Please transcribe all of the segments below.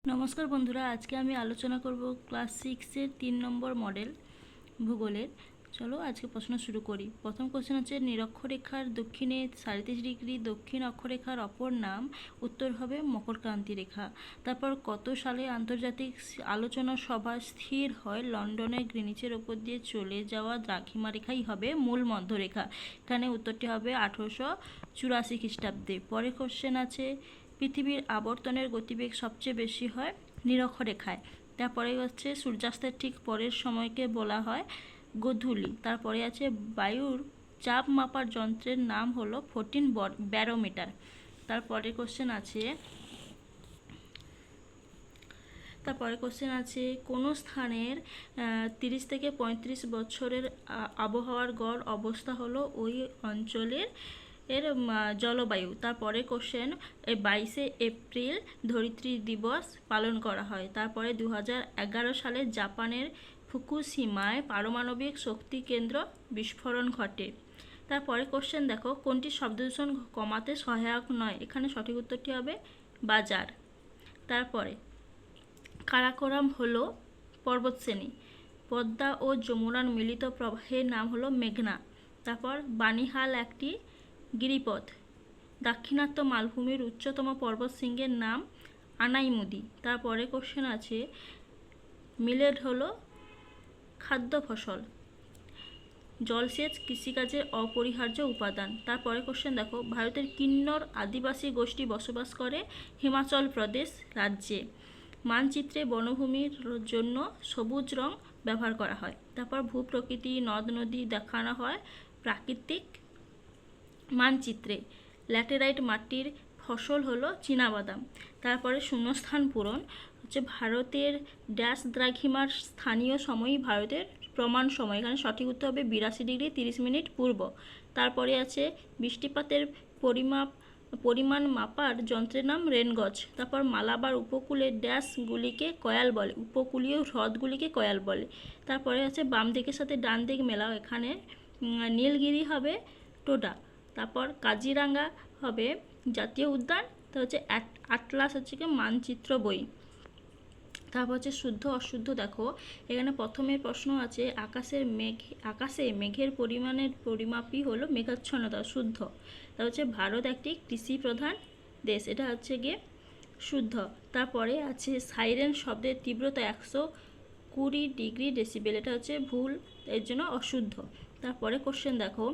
নমস্কার বন্ধুরা, আজকে আমি আলোচনা করব ক্লাস 6-এর 3 নম্বর মডেল ভূগোলের। চলো আজকে প্রশ্ন শুরু করি। প্রথম কোশ্চেন হচ্ছে, নিরক্ষরেখার দক্ষিণে 37 ডিগ্রি দক্ষিণ অক্ষরেখার অপর নাম। উত্তর হবে মকরক্রান্তি রেখা। তারপর কত সালে আন্তর্জাতিক আলোচনা সভা স্থির হয় লন্ডনে গ্রিনিচের ওপর দিয়ে চলে যাওয়া দ্রাঘিমা রেখাই হবে মূল মধ্যরেখা? এখানে উত্তরটি হবে 1884 খ্রিস্টাব্দে। পরের কোশ্চেন আছে, পৃথিবীর আবর্তনের গতিবেগ সবচেয়ে বেশি হয় নিরক্ষরেখায়। তারপরে হচ্ছে সূর্যাস্তের ঠিক পরের সময়কে বলা হয় গোধূলি। তারপরে আছে বায়ুর চাপ মাপার যন্ত্রের নাম হলো 14 ব্যারোমিটার। তারপরে কোশ্চেন আছে কোনো স্থানের 30 থেকে 35 বছরের আবহাওয়ার গড় অবস্থা হলো ওই অঞ্চলের জলবায়ু। তারপরে কোশ্চেন, 22 এপ্রিল ধরিত্রী দিবস পালন করা হয়। তারপরে 2011 সালে জাপানের ফুকুশিমায় পারমাণবিক শক্তি কেন্দ্র বিস্ফোরণ ঘটে। তারপরে কোশ্চেন দেখো, কোনটি শব্দদূষণ কমাতে সহায়ক নয়? এখানে সঠিক উত্তরটি হবে বাজার। তারপরে কারাকোরাম হলো পর্বতশ্রেণী। পদ্মা ও যমুনার মিলিত প্রবাহের নাম হলো মেঘনা। তারপর বানিহাল একটি গিরিপথ। দাক্ষিণাত্য মালভূমির উচ্চতম পর্বতশৃঙ্গের নাম আনাইমুদি। তারপরে কোশ্চেন আছে, মিলেট হলো খাদ্য ফসল। জলসেচ কৃষিকাজের অপরিহার্য উপাদান। তারপরে কোশ্চেন দেখো, ভারতের কিন্নর আদিবাসী গোষ্ঠী বসবাস করে হিমাচল প্রদেশ রাজ্যে। মানচিত্রে বনভূমির জন্য সবুজ রং ব্যবহার করা হয়। তারপর ভূপ্রকৃতি নদ নদী দেখানো হয় প্রাকৃতিক মানচিত্রে। ল্যাটেরাইট মাটির ফসল হলো চীনাবাদাম। তারপরে শূন্যস্থান পূরণ হচ্ছে, ভারতের ড্যাশ দ্রাঘিমার স্থানীয় সময়ই ভারতের প্রমাণ সময়। এখানে সঠিক উত্তর হবে 82 ডিগ্রি 30 মিনিট পূর্ব। তারপরে আছে বৃষ্টিপাতের পরিমাণ মাপার যন্ত্রের নাম রেনগজ। তারপর মালাবার উপকূলের ড্যাশগুলিকে কয়াল বলে, উপকূলীয় হ্রদগুলিকে কয়াল বলে। তারপরে আছে বাম দিকের সাথে ডান দিক মেলাও। এখানে নীলগিরি হবে টোডা। তারপর কাজিরাঙ্গা হবে জাতীয় উদ্যান। তো হচ্ছে আটলাস হচ্ছে কি মানচিত্র বই। তারপর হচ্ছে শুদ্ধ অশুদ্ধ। দেখো এখানে প্রথমের প্রশ্ন আছে, আকাশে মেঘের পরিমাপই হলো মেঘাচ্ছন্নতা, শুদ্ধ। তা হচ্ছে ভারত একটি কৃষি প্রধান দেশ, এটা হচ্ছে গিয়ে শুদ্ধ। তারপরে আছে সাইরেন শব্দের তীব্রতা 120 ডিগ্রি ডেসিবেল, এটা হচ্ছে ভুল, এর জন্য অশুদ্ধ। তারপরে কোশ্চেন দেখো,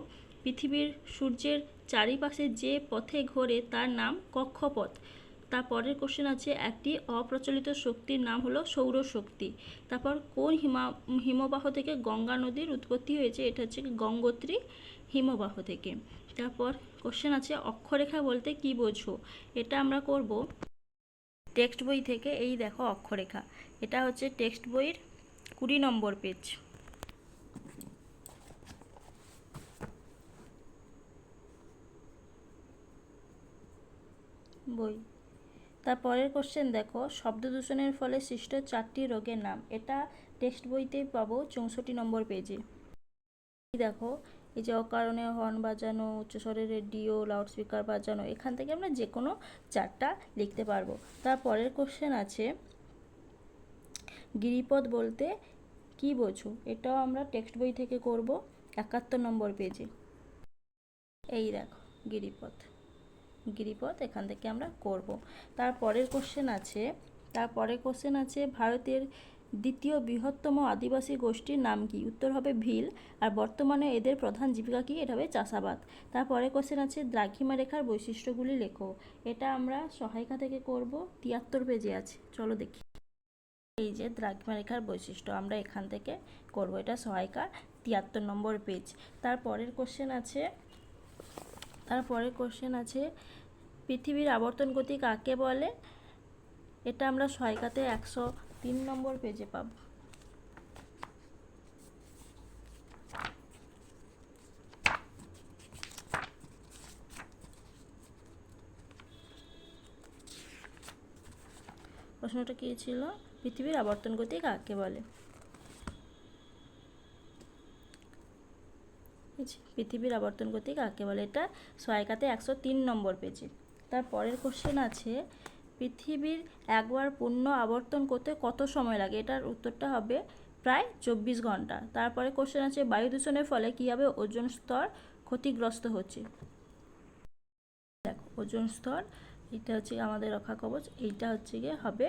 পৃথিবীর সূর্যের চারিপাশে যে পথে ঘোরে তার নাম কক্ষপথ। তারপরের কোশ্চেন আছে, একটি অপ্রচলিত শক্তির নাম হলো সৌরশক্তি। তারপর কোন হিমবাহ থেকে গঙ্গা নদীর উৎপত্তি হয়েছে? এটা হচ্ছে গঙ্গোত্রী হিমবাহ থেকে। তারপর কোশ্চেন আছে, অক্ষরেখা বলতে কি বোঝো? এটা আমরা করব টেক্সট বই থেকে। এই দেখো অক্ষরেখা, এটা হচ্ছে টেক্সট বইয়ের 20 নম্বর পেজ বই। তারপরের কোশ্চেন দেখো, শব্দ দূষণের ফলে সৃষ্ট 4টি রোগের নাম। এটা টেক্সট বইতেই পাবো 64 নম্বর পেজে। দেখো এই যে অকারণে হর্ন বাজানো, উচ্চস্বরে রেডিও লাউডস্পিকার বাজানো, এখান থেকে আমরা যে কোনো 4টা লিখতে পারবো। তারপরের কোশ্চেন আছে, গিরিপথ বলতে কি বোঝো? এটাও আমরা টেক্সট বই থেকে করব 71 নম্বর পেজে। এই দেখো গিরিপথ এখান থেকে আমরা করব। তারপরের কোশ্চেন আছে, ভারতের দ্বিতীয় বৃহত্তম আদিবাসী গোষ্ঠীর নাম কি? উত্তর হবে ভিল। আর বর্তমানে এদের প্রধান জীবিকা কি? এটা হবে চাষাবাদ। তারপরে কোশ্চেন আছে, দ্রাঘিমা রেখার বৈশিষ্ট্যগুলি লেখো। এটা আমরা সহায়িকা থেকে করব, 73 পেজে আছে। চলো দেখি। এই যে দ্রাঘিমা রেখার বৈশিষ্ট্য আমরা এখান থেকে করব, এটা সহায়িকা 73 নম্বর পেজ। তারপরের কোশ্চেন আছে, পৃথিবীর আবর্তন গতি কাকে বলে? এটা আমরা সহায়িকাতে 103 নম্বর পেজে পাব। প্রশ্নটা কি ছিল? পৃথিবীর আবর্তন গতি কাকে বলে? পৃথিবীর আবর্তন গতি কাকে বলে? এটা সহায়িকাতে 103 নম্বর পেজে। তারপরের কোশ্চেন আছে, পৃথিবীর একবার পূর্ণ আবর্তন করতে কত সময় লাগে? এটার উত্তরটা হবে প্রায় 24 ঘন্টা। তারপরে কোশ্চেন আছে বায়ু দূষণের ফলে কীভাবে ওজোন স্তর ক্ষতিগ্রস্ত হচ্ছে। দেখো ওজোন স্তর, এটা হচ্ছে আমাদের রক্ষা কবচ, এইটা হচ্ছে গিয়ে হবে,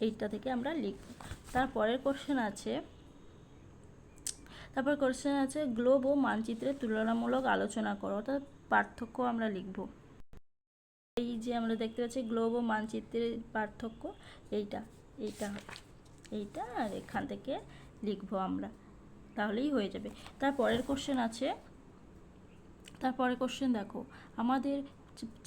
এইটা থেকে আমরা লিখব। তারপরের কোশ্চেন আছে, গ্লোব ও মানচিত্রের তুলনামূলক আলোচনা করো, অর্থাৎ পার্থক্য আমরা লিখব। এই যে আমরা দেখতে পাচ্ছি গ্লোব ও মানচিত্রের পার্থক্য, এইটা এইটা এইটা আর এখান থেকে লিখবো আমরা, তাহলেই হয়ে যাবে। তারপরের কোশ্চেন দেখো, আমাদের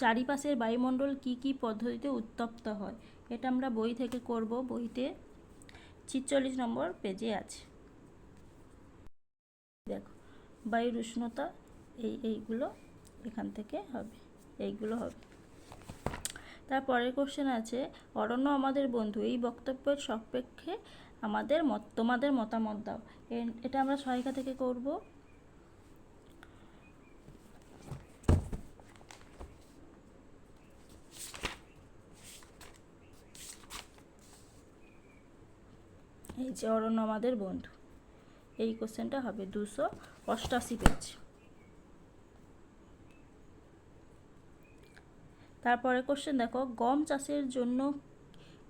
চারিপাশের বায়ুমণ্ডল কি কি পদ্ধতিতে উত্তপ্ত হয়? এটা আমরা বই থেকে করব, বইতে 46 নম্বর পেজে আছে। দেখো বায়ুর উষ্ণতা, এইগুলো এখান থেকে হবে, এইগুলো হবে। তারপরের কোশ্চেন আছে অরণ্য আমাদের বন্ধু, এই বক্তব্যের সাপেক্ষে তোমাদের মতামত দাও। এটা আমরা সহায়িকা থেকে করব। এই যে অরণ্য আমাদের বন্ধু, এই কোশ্চেনটা হবে 288 পেজ। তারপরে কোশ্চেন দেখো, গম চাষের জন্য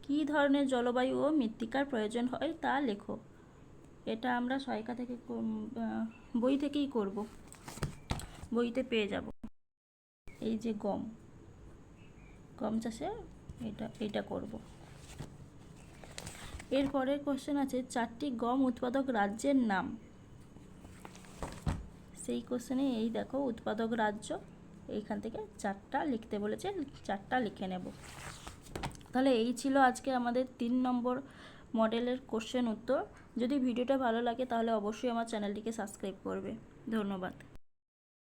কী ধরনের জলবায়ু ও মৃত্তিকার প্রয়োজন হয় তা লেখো। এটা আমরা সহায়িকা থেকে বই থেকেই করব, বইতে পেয়ে যাব। এই যে গম চাষে এটা করব। এরপরে কোশ্চেন আছে 4টি গম উৎপাদক রাজ্যের নাম। সেই কোশ্চেনে এই দেখো উৎপাদক রাজ্য, এইখান থেকে 4টা লিখতে বলেছে, 4টা লিখে নেব। তাহলে এই ছিল আজকে আমাদের 3 নম্বর মডেলের কোশ্চেন উত্তর। যদি ভিডিওটা ভালো লাগে তাহলে অবশ্যই আমার চ্যানেলটিকে সাবস্ক্রাইব করবে। ধন্যবাদ।